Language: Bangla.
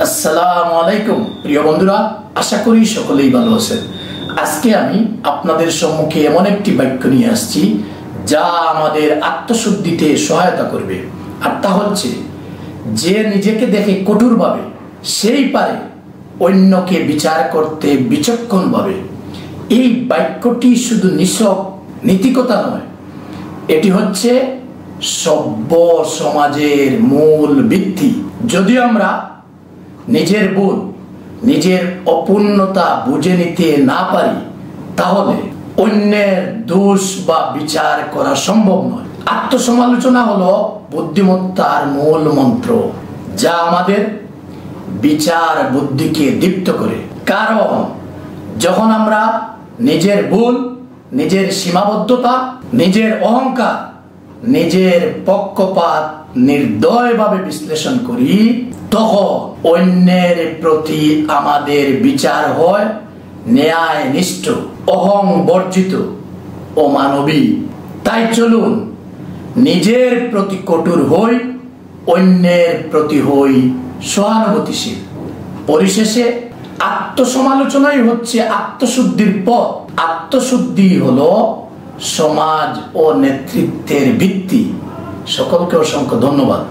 আসসালামু আলাইকুম প্রিয় বন্ধুরা, আশা করি সকলেই ভালো আছেন। আজকে আমি আপনাদের সম্মুখে এমন একটি বাক্য নিয়ে আসছি যা আমাদের আত্মশুদ্ধিতে সহায়তা করবে। আর তা হচ্ছে, যে নিজেকে দেখে কঠোরভাবে সেই পারে অন্যকে বিচার করতে বিচক্ষণভাবে। এই বাক্যটি শুধু নিছক নীতিকথা নয়, এটি হচ্ছে সভ্য সমাজের মূল ভিত্তি। যদিও আমরা নিজের ভুল, নিজের অপূর্ণতা বুঝে নিতে না পারি, তাহলে অন্যের দোষ বা বিচার করা সম্ভব নয়। আত্মসমালোচনা হলো বুদ্ধিমত্তার মূল মন্ত্র, যা আমাদের বিচার বুদ্ধিকে দীপ্ত করে। কারণ যখন আমরা নিজের ভুল, নিজের সীমাবদ্ধতা, নিজের অহংকার, নিজের পক্ষপাত নির্দয়ভাবে বিশ্লেষণ করি, তখন অন্যের প্রতি আমাদের বিচার হয় ন্যায়নিষ্ঠ, অহং বর্জিত ও মানবিক। তাই চলুন নিজের প্রতি কঠোর হই, অন্যের প্রতি হই সহানুভূতিশীল। পরিশেষে আত্মসমালোচনাই হচ্ছে আত্মশুদ্ধির পথ। আত্মশুদ্ধি হলো সমাজ ও নেতৃত্বের ভিত্তি। সকলকে অসংখ্য ধন্যবাদ।